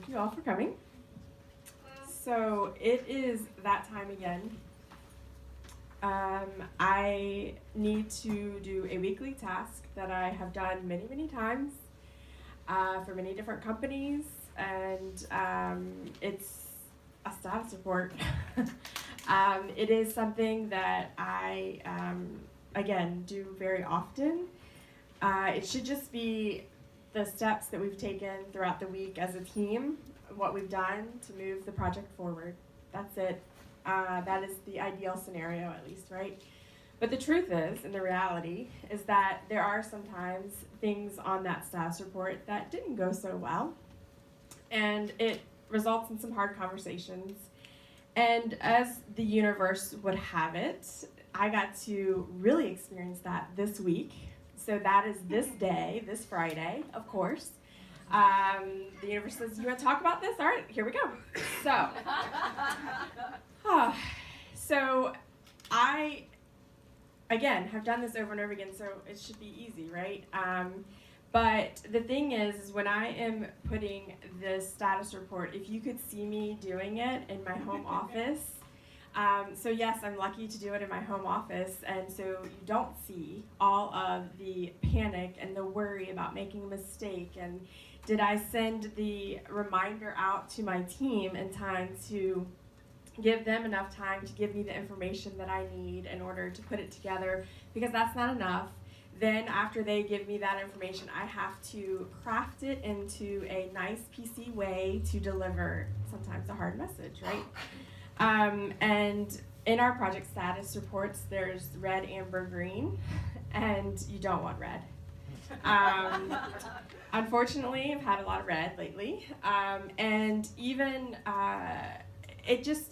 you all for coming. So it is that time again. I need to do a weekly task that I have done many, many times for many different companies, and it's a status report. It is something that I, again, do very often. It should just be the steps that we've taken throughout the week as a team, what we've done to move the project forward. That's it. That is the ideal scenario, at least, right? But the truth is, and the reality, is that there are sometimes things on that status report that didn't go so well, and it results in some hard conversations. And as the universe would have it, I got to really experience that this week. So that is this day, this Friday, of course. The universe says, you want to talk about this? All right, here we go. So I, again, have done this over and over again, so it should be easy, right? But the thing is, when I am putting this status report, if you could see me doing it in my home office, so yes, I'm lucky to do it in my home office, and so you don't see all of the panic and the worry about making a mistake, and did I send the reminder out to my team in time to give them enough time to give me the information that I need in order to put it together, because that's not enough. Then after they give me that information, I have to craft it into a nice PC way to deliver sometimes a hard message, right? And in our project status reports, there's red, amber, green, and you don't want red. Unfortunately, I've had a lot of red lately, and even it's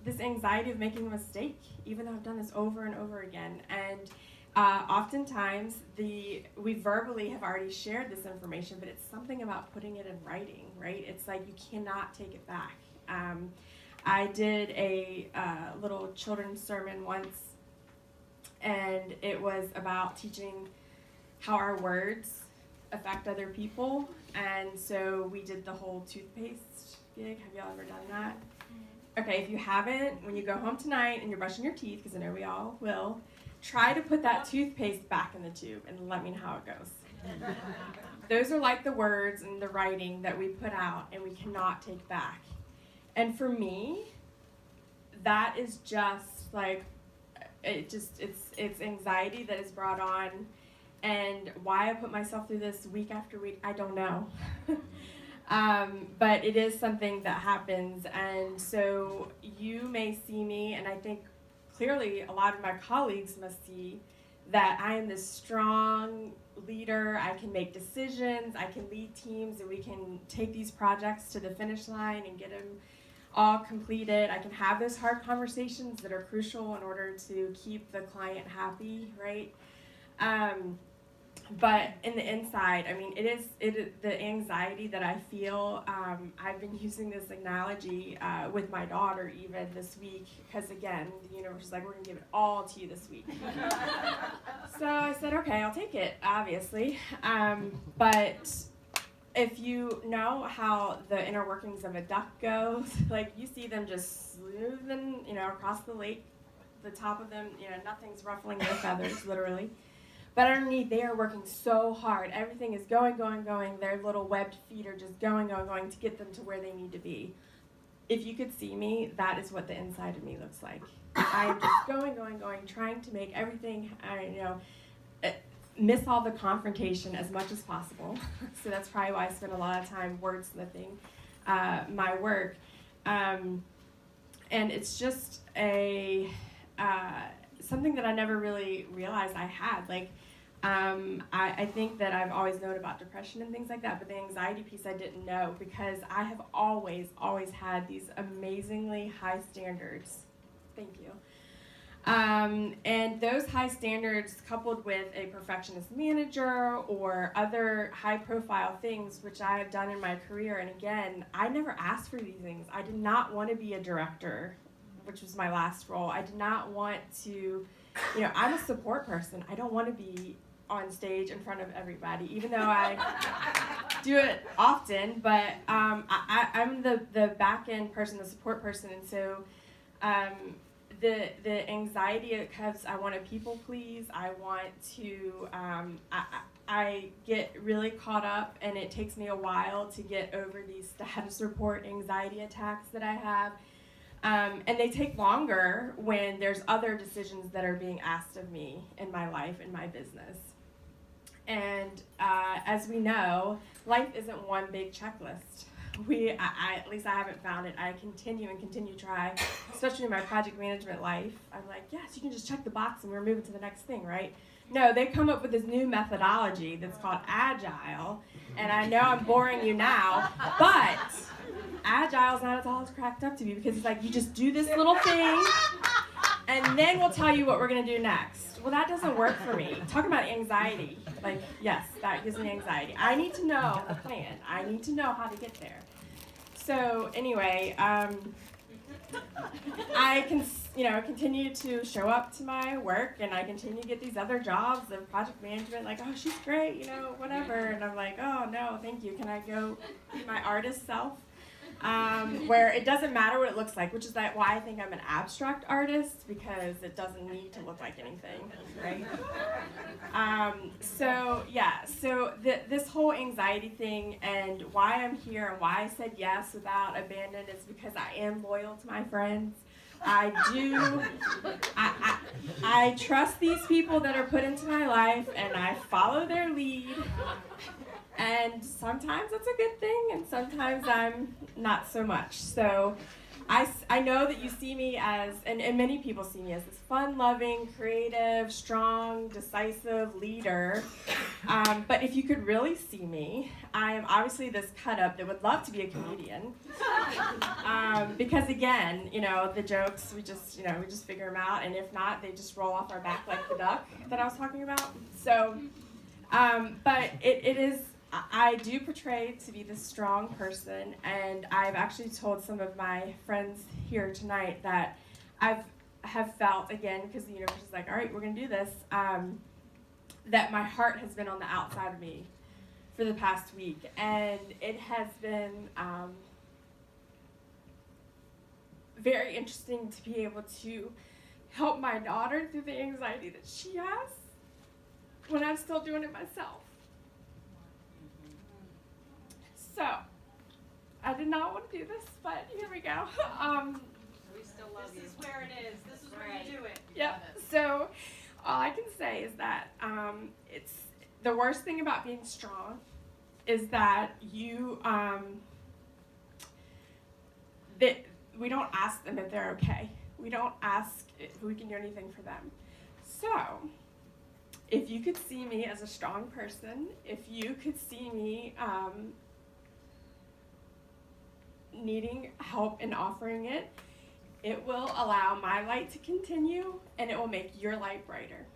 this anxiety of making a mistake, even though I've done this over and over again. And oftentimes, we verbally have already shared this information, but it's something about putting it in writing, right? It's like you cannot take it back. I did a little children's sermon once, and it was about teaching how our words affect other people. And so we did the whole toothpaste gig. Have y'all ever done that? Okay, if you haven't, when you go home tonight and you're brushing your teeth, because I know we all will, try to put that toothpaste back in the tube and let me know how it goes. Those are like the words and the writing that we put out and we cannot take back. And for me, that is just like, it's anxiety that is brought on, and why I put myself through this week after week, I don't know. But it is something that happens, and so you may see me, and I think clearly a lot of my colleagues must see that I am this strong leader. I can make decisions, I can lead teams, and we can take these projects to the finish line and get them all completed. I can have those hard conversations that are crucial in order to keep the client happy, right? But in the inside, I mean, it is the anxiety that I feel. I've been using this analogy with my daughter even this week, because again, the universe is like, we're gonna give it all to you this week. So I said, okay, I'll take it, obviously. But if you know how the inner workings of a duck goes, like you see them just sleuthing, across the lake, the top of them, nothing's ruffling their feathers, literally. But underneath, they are working so hard. Everything is going. Their little webbed feet are just going to get them to where they need to be. If you could see me, that is what the inside of me looks like. I am just going, trying to make everything, miss all the confrontation as much as possible. So that's probably why I spend a lot of time wordsmithing my work. And it's just something that I never really realized I had. Like, I think that I've always known about depression and things like that, but the anxiety piece I didn't know, because I have always had these amazingly high standards. Thank you. And those high standards coupled with a perfectionist manager or other high profile things, which I have done in my career. And again, I never asked for these things. I did not want to be a director, which was my last role. I did not want to, I'm a support person. I don't want to be on stage in front of everybody, even though I do it often, but I'm the back end person, the support person, and so the anxiety because I want to people please. I want to. I get really caught up, and it takes me a while to get over these status report anxiety attacks that I have. And they take longer when there's other decisions that are being asked of me in my life, in my business. And as we know, life isn't one big checklist. At least I haven't found it. I continue to try, especially in my project management life. I'm like, yes, you can just check the box and we're moving to the next thing, right? No, they come up with this new methodology that's called Agile, and I know I'm boring you now, but Agile's not all it's cracked up to be, because it's like you just do this little thing, and then we'll tell you what we're going to do next. Well, that doesn't work for me. Talk about anxiety. Like, yes, that gives me anxiety. I need to know the plan. I need to know how to get there. So anyway, I can, continue to show up to my work, and I continue to get these other jobs of project management, like, oh, she's great, whatever. And I'm like, oh, no, thank you. Can I go be my artist self? Where it doesn't matter what it looks like, which is why I think I'm an abstract artist, because it doesn't need to look like anything, right? So this whole anxiety thing, and why I'm here and why I said yes without abandon is because I am loyal to my friends. I trust these people that are put into my life, and I follow their lead. And sometimes that's a good thing, and sometimes I'm not so much. So I know that you see me as, and many people see me as this fun-loving, creative, strong, decisive leader. But if you could really see me, I am obviously this cut-up that would love to be a comedian. Because again, the jokes, we just figure them out, and if not, they just roll off our back like the duck that I was talking about. So, but it is, I do portray to be this strong person, and I've actually told some of my friends here tonight that have felt, again, because the universe is like, all right, we're going to do this, that my heart has been on the outside of me for the past week, and it has been very interesting to be able to help my daughter through the anxiety that she has when I'm still doing it myself. So, I did not want to do this, but here we go. We still love you. This is where it is. This is where you do it. Yep. So, all I can say is that it's the worst thing about being strong is that you that we don't ask them if they're okay. We don't ask if we can do anything for them. So, if you could see me as a strong person, if you could see me needing help and offering it, it will allow my light to continue, and it will make your light brighter.